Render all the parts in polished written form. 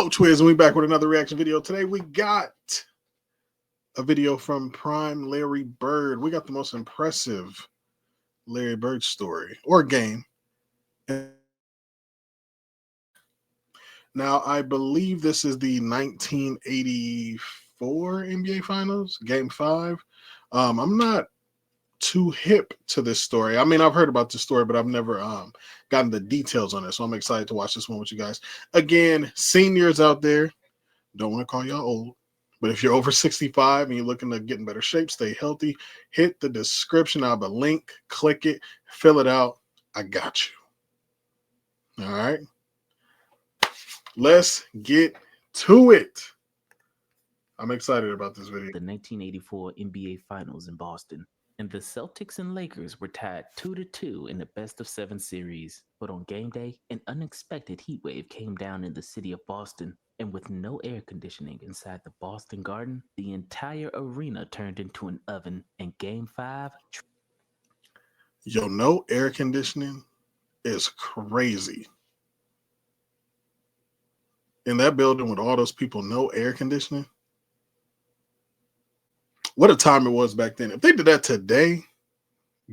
Coach Wiz, and we back with another reaction video. Today we got a video from Prime Larry Bird. We got the most impressive Larry Bird story or game. Now, I believe this is the 1984 NBA Finals, Game 5. I'm not too hip to this story. I mean, I've heard about this story, but I've never gotten the details on it. So I'm excited to watch this one with you guys. Again, seniors out there, don't want to call y'all old, but if you're over 65 and you're looking to get in better shape, stay healthy, hit the description. I have a link, click it, fill it out. I got you. All right. Let's get to it. I'm excited about this video. The 1984 NBA Finals in Boston, and the Celtics and Lakers were tied 2-2 in the best-of-7 series. But on game day, an unexpected heat wave came down in the city of Boston, and with no air conditioning inside the Boston Garden, the entire arena turned into an oven, and Game 5... Yo, no air conditioning is crazy. In that building with all those people, no air conditioning. What a time it was back then. If they did that today,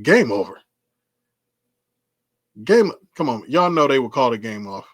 game over. Come on. Y'all know they would call the game off.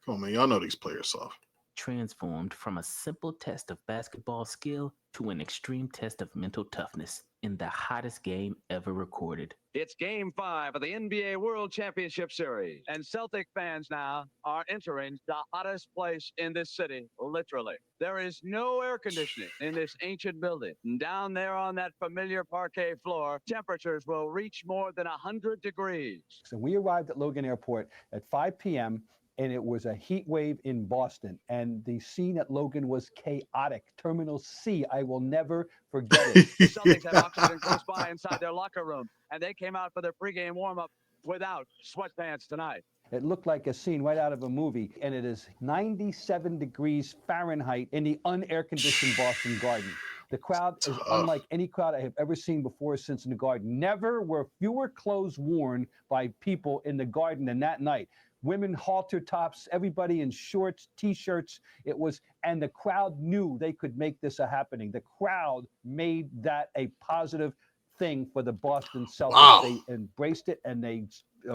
Come on, man. Y'all know these players soft. Transformed from a simple test of basketball skill to an extreme test of mental toughness in the hottest game ever recorded. It's Game 5 of the NBA World Championship Series, and Celtic fans now are entering the hottest place in this city, literally. There is no air conditioning in this ancient building. And down there on that familiar parquet floor, temperatures will reach more than 100 degrees. So we arrived at Logan Airport at 5 p.m., and it was a heat wave in Boston. And the scene at Logan was chaotic. Terminal C, I will never forget it. The Celtics had oxygen close by inside their locker room, and they came out for their pregame warm-up without sweatpants tonight. It looked like a scene right out of a movie, and it is 97 degrees Fahrenheit in the unair-conditioned Boston Garden. The crowd is unlike any crowd I have ever seen before since in the Garden. Never were fewer clothes worn by people in the Garden than that night. Women halter tops, everybody in shorts, T-shirts. It was, and the crowd knew they could make this a happening. The crowd made that a positive thing for the Boston Celtics. Wow. They embraced it and they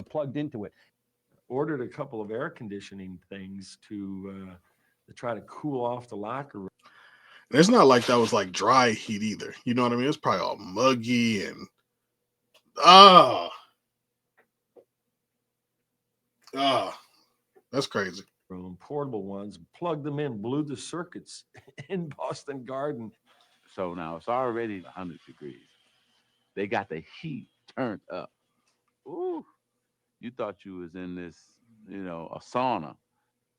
plugged into it. Ordered a couple of air conditioning things to try to cool off the locker room. It's not like that was like dry heat either. You know what I mean? It's probably all muggy and that's crazy. Portable ones, plugged them in, blew the circuits in Boston Garden. So now it's already 100 degrees. They got the heat turned up. Ooh, you thought you was in this, a sauna.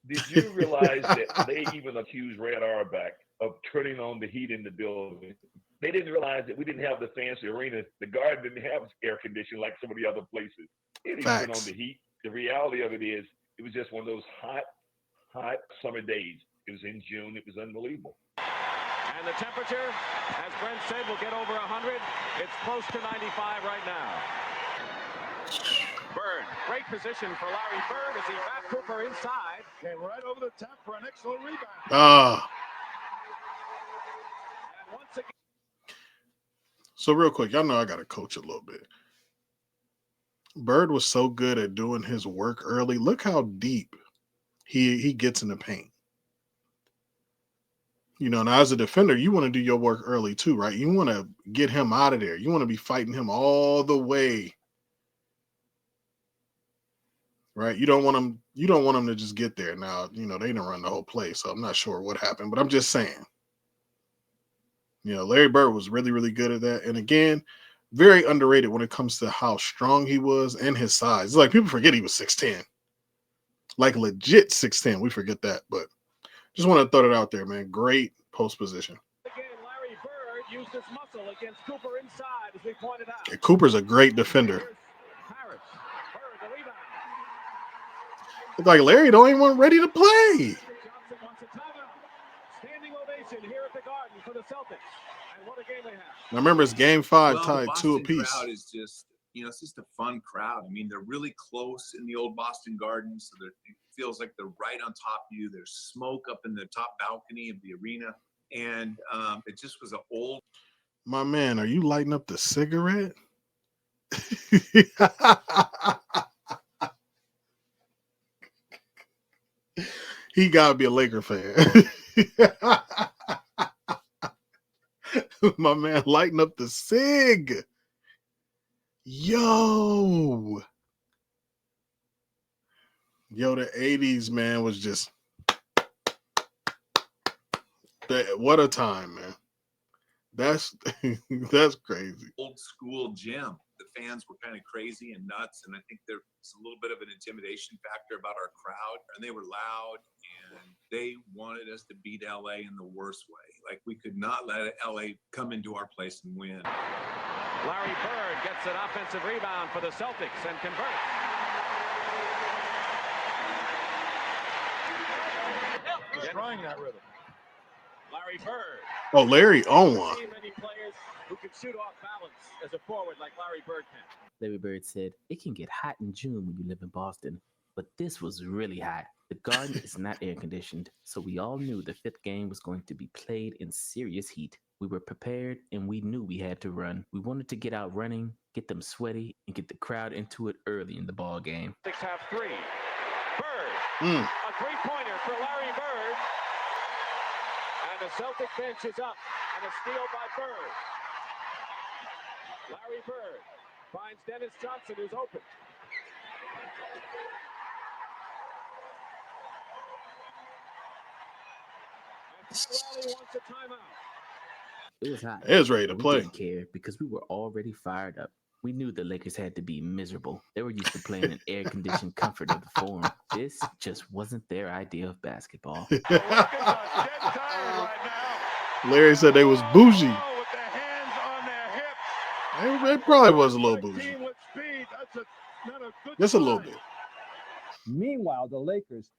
Did you realize that they even accused Red Auerbach of turning on the heat in the building? They didn't realize that we didn't have the fancy arenas. The Garden didn't have air conditioning like some of the other places. They didn't turn on the heat. The reality of it is, it was just one of those hot summer days. It was in June. It was unbelievable. And the temperature, as Brent said, will get over 100. It's close to 95 right now. Bird, great position for Larry Bird as he wrapped Cooper inside. Came right over the top for an excellent rebound. And once again. So real quick, y'all know I got to coach a little bit. Bird was so good at doing his work early. Look how deep he gets in the paint. Now as a defender, you want to do your work early too, right? You want to get him out of there. You want to be fighting him all the way. Right? You don't want him to just get there. Now, they didn't run the whole play, so I'm not sure what happened, but I'm just saying. Larry Bird was really, really good at that. And again, very underrated when it comes to how strong he was and his size. It's like people forget he was 6'10". Like legit 6'10". We forget that, but just want to throw it out there, man. Great post position. Again, Larry Bird used his muscle against Cooper inside, as we pointed out. Yeah, Cooper's a great defender. Harris, Bird, the rebound. It's like Larry don't even want ready to play. Johnson wants a timeout. Standing ovation here at the Garden for the Celtics. And what a game they have. Now remember, it's Game 5 tied 2 apiece. Crowd is just You know, it's just a fun crowd. I mean, they're really close in the old Boston Garden, so it feels like they're right on top of you. There's smoke up in the top balcony of the arena, and it just was an old. My man, are you lighting up the cigarette? He gotta be a Laker fan. My man lighting up the cig. Yo, the 80s, man, was just what a time, man. That's crazy. Old school gym. The fans were kind of crazy and nuts, and I think there's a little bit of an intimidation factor about our crowd. And they were loud, and they wanted us to beat LA in the worst way. Like, we could not let LA come into our place and win. Larry Bird gets an offensive rebound for the Celtics and converts. Destroying that rhythm. Larry Bird. Oh, Larry on one. Many players who can shoot off balance as a forward like Larry Bird can. Larry Bird said, "It can get hot in June when you live in Boston, but this was really hot. The Garden is not air conditioned, so we all knew the fifth game was going to be played in serious heat. We were prepared, and we knew we had to run. We wanted to get out running, get them sweaty, and get the crowd into it early in the ball game." Celtics have three. Bird. Mm. A three-pointer for Larry Bird. And the Celtic bench is up. And a steal by Bird. Larry Bird finds Dennis Johnson, who's open. And Pat Riley wants a timeout. It was hot. It was ready to We play. didn't care because we were already fired up. We knew the Lakers had to be miserable. They were used to playing in air-conditioned comfort of the Forum. This just wasn't their idea of basketball. Larry said they was bougie. With their hands on their hips. It probably was a little bougie. Team with speed. That's not a good Just a little sign. bit. Meanwhile, the Lakers,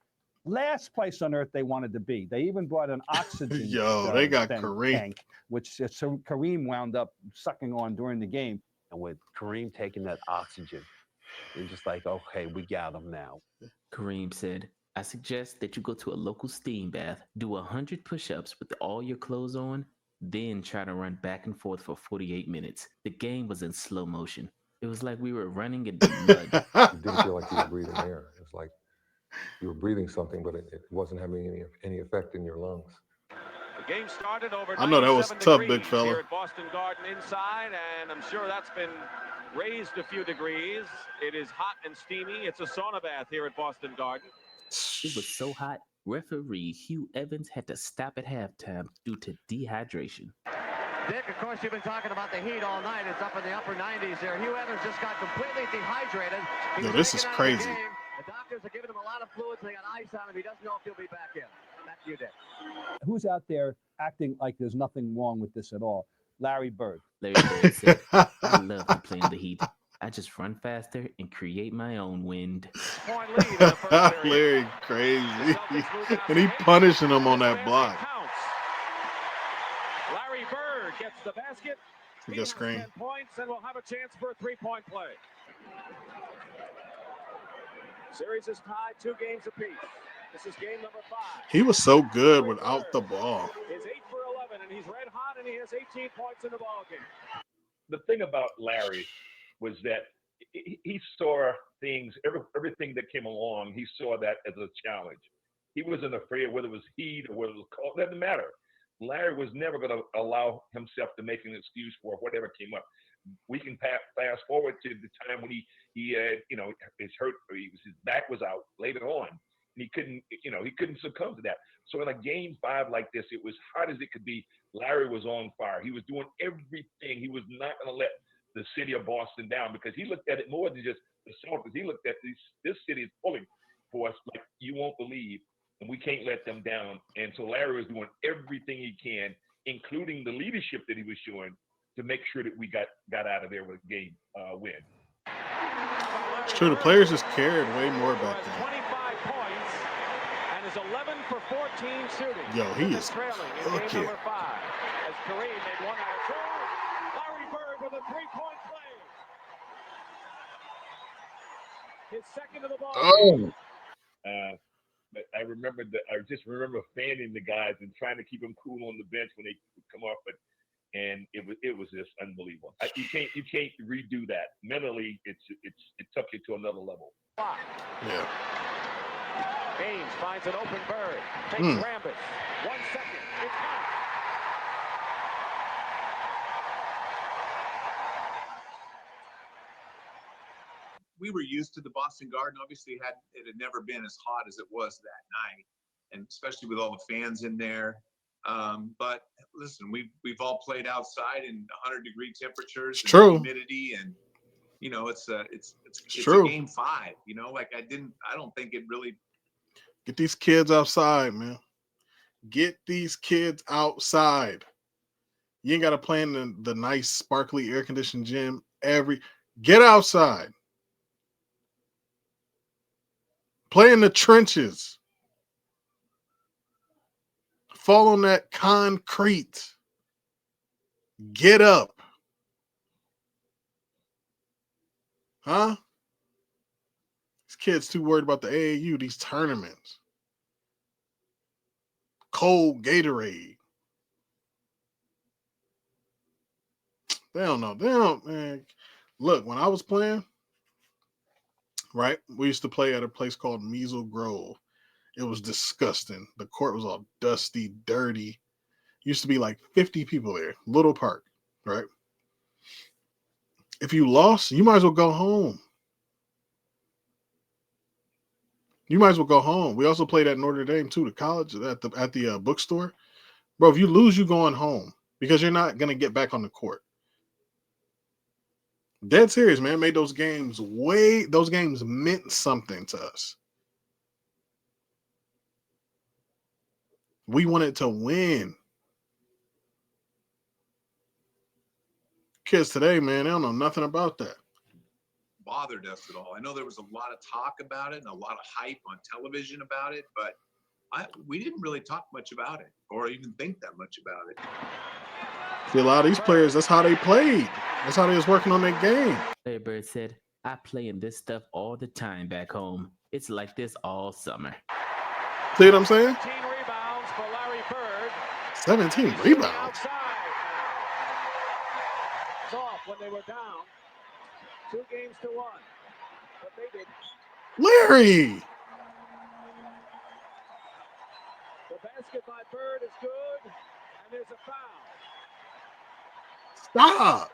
last place on earth they wanted to be. They even brought an oxygen They got tank, Kareem. which Kareem wound up sucking on during the game. And with Kareem taking that oxygen, they're just like, okay, we got him now. Kareem said, "I suggest that you go to a local steam bath, do 100 push-ups with all your clothes on, then try to run back and forth for 48 minutes. The game was in slow motion. It was like we were running in the mud." It didn't feel like you were breathing air. It was like you were breathing something, but it wasn't having any effect in your lungs. The game started over. I know that was 97 tough, big degrees fella. Here at Boston Garden inside, and I'm sure that's been raised a few degrees. It is hot and steamy. It's a sauna bath here at Boston Garden. It was so hot, referee Hugh Evans had to stop at halftime due to dehydration. Dick, of course, you've been talking about the heat all night. It's up in the upper 90s there. Hugh Evans just got completely dehydrated. Yo, this is crazy. The doctors are giving him a lot of fluids. They got ice on him. He doesn't know if he'll be back in. Back to you, Dick. Who's out there acting like there's nothing wrong with this at all? Larry Bird. Larry Bird said, "I love to play in the heat. I just run faster and create my own wind." Point lead in the first period. Larry crazy. And he punishing him on that block. Larry Bird gets the basket. He He got has screen. 10 points and will have a chance for a three-point play. Series is tied 2 games apiece. This is game number 5. He was so good without the ball. He's 8 for 11, and he's red hot, and he has 18 points in the ball game. The thing about Larry was that he saw things, everything that came along, he saw that as a challenge. He wasn't afraid whether it was heat or whether it was cold. It doesn't matter. Larry was never going to allow himself to make an excuse for whatever came up. We can fast forward to the time when he had, his hurt, his back was out later on, and he couldn't succumb to that. So in a game 5 like this, it was hot as it could be. Larry was on fire. He was doing everything. He was not going to let the city of Boston down, because he looked at it more than just the Celtics. He looked at this city is pulling for us like you won't believe, and we can't let them down. And so Larry was doing everything he can, including the leadership that he was showing, to make sure that we got out of there with a game win. It's true. The players just cared way more back then. 25 points and is 11 for 14 shooting. Yo, he is trailing in cooking. game number 5. As Kareem made 1 out of 2. Larry Bird with a 3-point play. His second of the ball. Oh, But I just remember fanning the guys and trying to keep them cool on the bench when they would come off. And it was just unbelievable. You can't redo that. Mentally, it took you to another level. yeah. Haynes finds an open bird. Takes Rambis. 1 second. It's out. We were used to the Boston Garden. Obviously, it had never been as hot as it was that night, and especially with all the fans in there. But listen, we've all played outside in 100-degree temperatures and true. humidity, and you know it's a true. game 5. You know, like I don't think it really. Get these kids outside, man. Get these kids outside. You ain't got to play in the nice, sparkly, air-conditioned gym. Get outside. Play in the trenches. Fall on that concrete. Get up. Huh? These kids too worried about the AAU, these tournaments. Cold Gatorade. They don't know. They don't, man. Look, when I was playing, right, we used to play at a place called Measle Grove. It was disgusting. The court was all dusty, dirty. Used to be like 50 people there. Little park, right? If you lost, you might as well go home. You might as well go home. We also played at Notre Dame too, the college at the bookstore. Bro, if you lose, you going home because you're not gonna get back on the court. Dead serious, man. Made those games meant something to us. We wanted to win. Kids today, man, they don't know nothing about that. Bothered us at all. I know there was a lot of talk about it and a lot of hype on television about it, but we didn't really talk much about it or even think that much about it. See, a lot of these players, that's how they played. That's how they was working on their game. Larry Bird said, I play in this stuff all the time back home. It's like this all summer. See what I'm saying? 17 rebounds for Larry Bird. 17 rebounds. Off when they were down 2 games to 1, but they didn't. Larry! The basket by Bird is good, and there's a foul. Stop.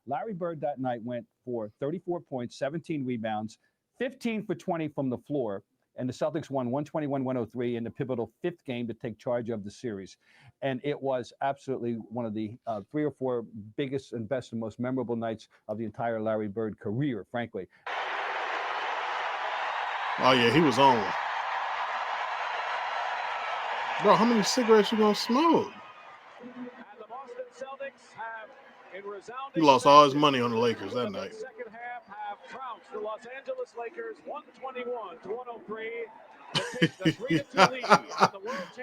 Larry Bird that night went for 34 points, 17 rebounds, 15 for 20 from the floor, and the Celtics won 121-103 in the pivotal 5th game to take charge of the series. And it was absolutely one of the 3 or 4 biggest and best and most memorable nights of the entire Larry Bird career, frankly. Oh, yeah, he was on. Bro, how many cigarettes you gonna smoke? And the Boston Celtics have, in resounding He lost all his money on the Lakers that night. Second half have trounced the Los Angeles Lakers 121-103.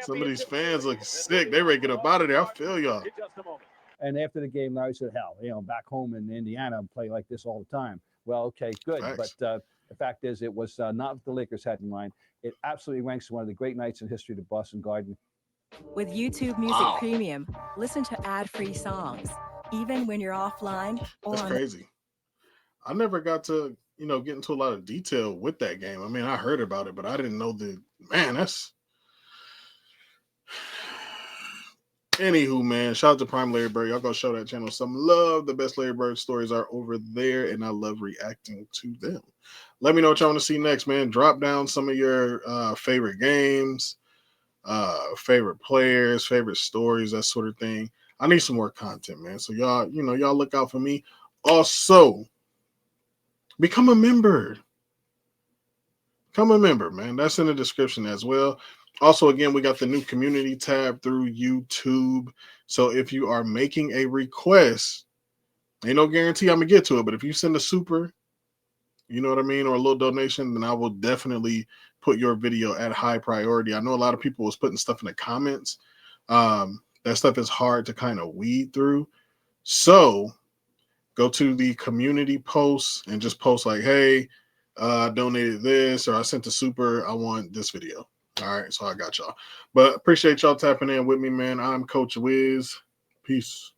Some of these fans look sick. They ready to get up out of there. I feel y'all. And after the game, Larry said, hell, back home in Indiana, I play like this all the time. Well, okay, good. Thanks. But the fact is, it was not what the Lakers had in mind. It absolutely ranks as one of the great nights in history of the Boston Garden. With YouTube Music Premium, listen to ad-free songs, even when you're offline or That's crazy. I never got to, get into a lot of detail with that game. I mean, I heard about it, but I didn't know that's... Anywho, man, shout out to Prime Larry Bird. Y'all go show that channel some love. The best Larry Bird stories are over there, and I love reacting to them. Let me know what y'all want to see next, man. Drop down some of your favorite games, favorite players, favorite stories, that sort of thing. I need some more content, man. So y'all, y'all look out for me. Also, become a member. Become a member, man. That's in the description as well. Also, again, we got the new community tab through YouTube. So if you are making a request, ain't no guarantee I'm going to get to it. But if you send a super, you know what I mean, or a little donation, then I will definitely put your video at high priority. I know a lot of people was putting stuff in the comments. That stuff is hard to kind of weed through. So go to the community posts and just post like, hey, I donated this, or I sent a super, I want this video. All right, so I got y'all. But appreciate y'all tapping in with me, man. I'm Coach Wiz. Peace.